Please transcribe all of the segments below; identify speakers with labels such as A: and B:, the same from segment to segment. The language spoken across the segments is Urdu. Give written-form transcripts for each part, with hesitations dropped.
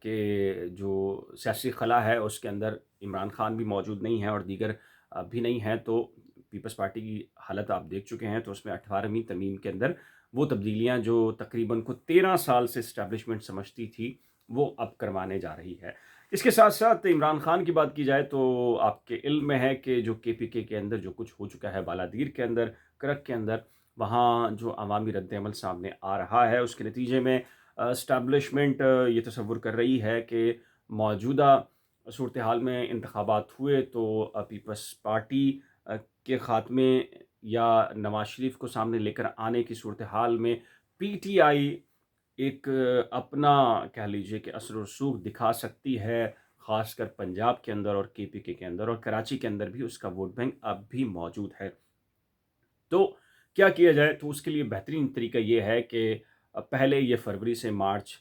A: کہ جو سیاسی خلا ہے اس کے اندر عمران خان بھی موجود نہیں ہیں اور دیگر بھی نہیں ہیں، تو پیپلز پارٹی کی حالت آپ دیکھ چکے ہیں، تو اس میں 18ویں ترمیم کے اندر وہ تبدیلیاں جو تقریباً کو 13 سال سے اسٹیبلشمنٹ سمجھتی تھی وہ اب کروانے جا رہی ہے۔ اس کے ساتھ ساتھ عمران خان کی بات کی جائے تو آپ کے علم میں ہے کہ جو کے پی کے اندر جو کچھ ہو چکا ہے بالادیر کے اندر، کرک کے اندر، وہاں جو عوامی رد عمل سامنے آ رہا ہے، اس کے نتیجے میں اسٹیبلشمنٹ یہ تصور کر رہی ہے کہ موجودہ صورتحال میں انتخابات ہوئے تو پیپلز پارٹی کے خاتمے یا نواز شریف کو سامنے لے کر آنے کی صورتحال میں پی ٹی آئی ایک اپنا کہہ لیجئے کہ اثر و رسوخ دکھا سکتی ہے، خاص کر پنجاب کے اندر اور کے پی کے اندر، اور کراچی کے اندر بھی اس کا ووٹ بینک اب بھی موجود ہے۔ تو کیا کیا جائے؟ تو اس کے لیے بہترین طریقہ یہ ہے کہ پہلے یہ فروری سے مارچ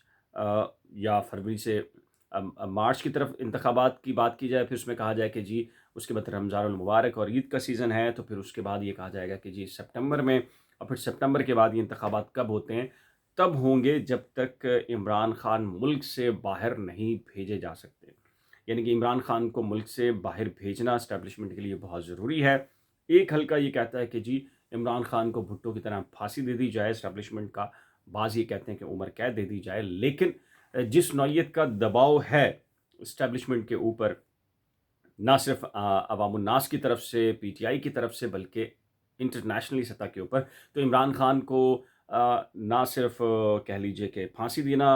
A: یا فروری سے مارچ کی طرف انتخابات کی بات کی جائے، پھر اس میں کہا جائے کہ جی اس کے بعد رمضان المبارک اور عید کا سیزن ہے، تو پھر اس کے بعد یہ کہا جائے گا کہ جی سپٹمبر میں، اور پھر سپٹمبر کے بعد یہ انتخابات کب ہوتے ہیں؟ تب ہوں گے جب تک عمران خان ملک سے باہر نہیں بھیجے جا سکتے۔ یعنی کہ عمران خان کو ملک سے باہر بھیجنا اسٹیبلشمنٹ کے لیے بہت ضروری ہے۔ ایک حلقہ یہ کہتا ہے کہ جی عمران خان کو بھٹو کی طرح پھانسی دے دی جائے، اسٹیبلشمنٹ کا بعض یہ کہتے ہیں کہ عمر قید دے دی جائے، لیکن جس نوعیت کا دباؤ ہے اسٹیبلشمنٹ کے اوپر، نہ صرف عوام الناس کی طرف سے، پی ٹی آئی کی طرف سے، بلکہ انٹرنیشنلی سطح کے اوپر، تو عمران خان کو نہ صرف کہہ لیجئے کہ پھانسی دینا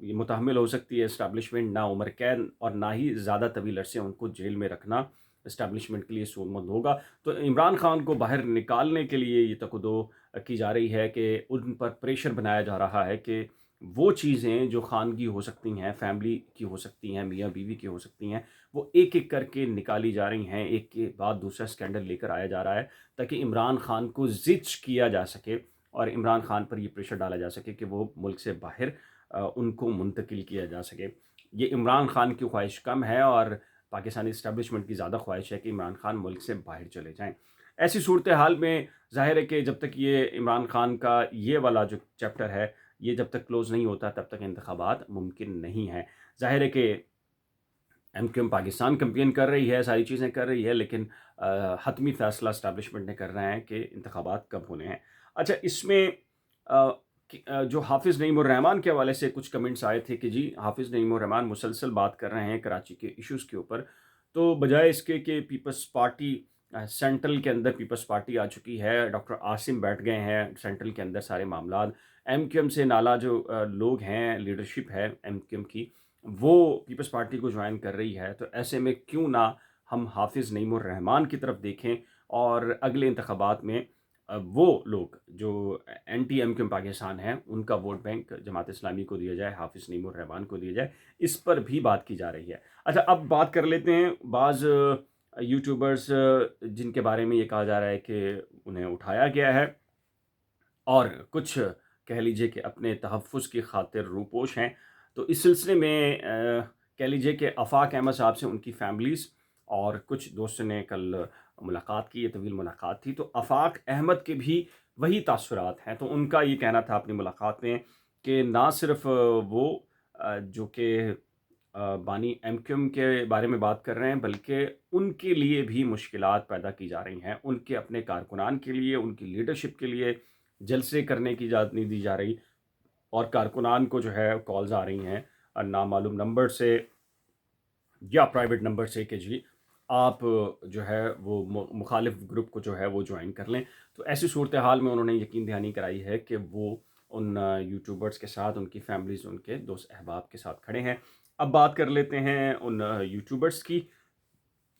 A: یہ متحمل ہو سکتی ہے اسٹیبلشمنٹ، نہ عمر قید، اور نہ ہی زیادہ طویل عرصے ان کو جیل میں رکھنا اسٹیبلشمنٹ کے لیے سودمند ہوگا۔ تو عمران خان کو باہر نکالنے کے لیے یہ تکدو کی جا رہی ہے کہ ان پر پریشر بنایا جا رہا ہے کہ وہ چیزیں جو خانگی ہو سکتی ہیں، فیملی کی ہو سکتی ہیں، میاں بیوی کی ہو سکتی ہیں، وہ ایک ایک کر کے نکالی جا رہی ہیں، ایک کے بعد دوسرا سکینڈل لے کر آیا جا رہا ہے، تاکہ عمران خان کو زچ کیا جا سکے اور عمران خان پر یہ پریشر ڈالا جا سکے کہ وہ ملک سے باہر ان کو منتقل کیا جا سکے۔ یہ عمران خان کی خواہش کم ہے اور پاکستانی اسٹیبلشمنٹ کی زیادہ خواہش ہے کہ عمران خان ملک سے باہر چلے جائیں۔ ایسی صورتحال میں ظاہر ہے کہ جب تک یہ عمران خان کا یہ والا جو چیپٹر ہے یہ جب تک کلوز نہیں ہوتا تب تک انتخابات ممکن نہیں ہیں۔ ظاہر ہے کہ ایم کیو ایم پاکستان کمپین کر رہی ہے، ساری چیزیں کر رہی ہے، لیکن حتمی فیصلہ اسٹیبلشمنٹ نے کر رہے ہیں کہ انتخابات کب ہونے ہیں۔ اچھا، اس میں جو حافظ نعیم الرحمان کے حوالے سے کچھ کمنٹس آئے تھے کہ جی حافظ نعیم الرحمان مسلسل بات کر رہے ہیں کراچی کے ایشوز کے اوپر، تو بجائے اس کے کہ پیپلز پارٹی سینٹرل کے اندر پیپلز پارٹی آ چکی ہے، ڈاکٹر عاصم بیٹھ گئے ہیں سینٹرل کے اندر سارے معاملات، ایم کیو ایم سے نالا جو لوگ ہیں، لیڈرشپ ہے ایم کیو ایم کی، وہ پیپلز پارٹی کو جوائن کر رہی ہے، تو ایسے میں کیوں نہ ہم حافظ نعیم الرحمان کی طرف دیکھیں اور اگلے انتخابات میں وہ لوگ جو اینٹی ایم کیو ایم پاکستان ہیں ان کا ووٹ بینک جماعت اسلامی کو دیا جائے، حافظ نعیم الرحمان کو دیا جائے، اس پر بھی بات کی جا رہی ہے۔ اچھا، اب بات کر لیتے ہیں بعض یوٹیوبرز جن کے بارے میں یہ کہا جا رہا ہے کہ انہیں اٹھایا گیا ہے اور کچھ کہہ لیجئے کہ اپنے تحفظ کی خاطر روپوش ہیں، تو اس سلسلے میں کہہ لیجئے کہ آفاق احمد صاحب سے ان کی فیملیز اور کچھ دوستوں نے کل ملاقات کی، یہ طویل ملاقات تھی، تو آفاق احمد کے بھی وہی تاثرات ہیں۔ تو ان کا یہ کہنا تھا اپنی ملاقات میں کہ نہ صرف وہ جو کہ بانی ایم کیو ایم کے بارے میں بات کر رہے ہیں، بلکہ ان کے لیے بھی مشکلات پیدا کی جا رہی ہیں، ان کے اپنے کارکنان کے لیے، ان کی لیڈرشپ کے لیے جلسے کرنے کی اجازت نہیں دی جا رہی، اور کارکنان کو جو ہے کالز آ رہی ہیں نامعلوم نمبر سے یا پرائیویٹ نمبر سے کہ جی آپ جو ہے وہ مخالف گروپ کو جو ہے وہ جوائن کر لیں۔ تو ایسی صورتحال میں انہوں نے یقین دہانی کرائی ہے کہ وہ ان یوٹیوبرز کے ساتھ، ان کی فیملیز، ان کے دوست احباب کے ساتھ کھڑے ہیں۔ اب بات کر لیتے ہیں ان یوٹیوبرز کی،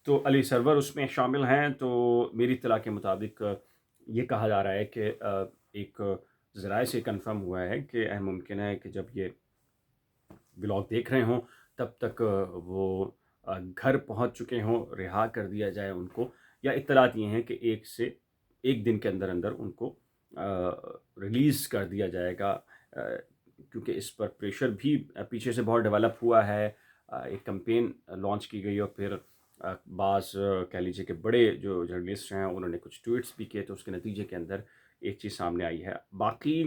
A: تو علی سرور اس میں شامل ہیں۔ تو میری اطلاع کے مطابق یہ کہا جا رہا ہے کہ ایک ذرائع سے کنفرم ہوا ہے کہ ممکن ہے کہ جب یہ ولاگ دیکھ رہے ہوں تب تک وہ گھر پہنچ چکے ہوں، رہا کر دیا جائے ان کو، یا اطلاعات یہ ہیں کہ ایک دن کے اندر اندر ان کو ریلیز کر دیا جائے گا، کیونکہ اس پر پریشر بھی پیچھے سے بہت ڈیولپ ہوا ہے، ایک کمپین لانچ کی گئی، اور پھر بعض کہہ لیجیے کہ بڑے جو جرنلسٹ ہیں انہوں نے کچھ ٹویٹس بھی کیے، تو اس کے نتیجے کے اندر ایک چیز سامنے آئی ہے۔ باقی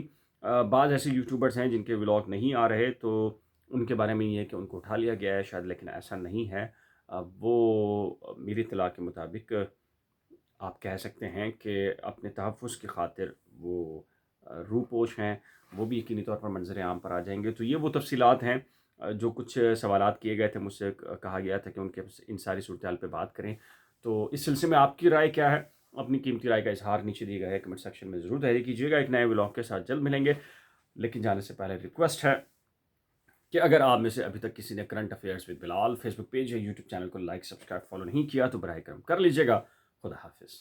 A: بعض ایسے یوٹیوبرز ہیں جن کے ولاگ نہیں آ رہے، تو ان کے بارے میں یہ ہے کہ ان کو اٹھا لیا گیا ہے شاید، لیکن ایسا نہیں ہے۔ وہ میری اطلاع کے مطابق آپ کہہ سکتے ہیں کہ اپنے تحفظ کی خاطر وہ روپوش ہیں، وہ بھی یقینی طور پر منظر عام پر آ جائیں گے۔ تو یہ وہ تفصیلات ہیں جو کچھ سوالات کیے گئے تھے، مجھ سے کہا گیا تھا کہ ان کے ان ساری صورتحال پہ بات کریں۔ تو اس سلسلے میں آپ کی رائے کیا ہے؟ اپنی قیمتی رائے کا اظہار نیچے دیے گئے کمنٹ سیکشن میں ضرور تحریر کیجیے گا۔ ایک نئے ولاگ کے ساتھ جلد ملیں گے، لیکن جانے سے پہلے ریکویسٹ ہے کہ اگر آپ میں سے ابھی تک کسی نے current affairs with Bilal Facebook page یا یوٹیوب چینل کو لائک، سبسکرائب، فالو نہیں کیا تو براہ کرم کر لیجیے گا۔ خدا حافظ۔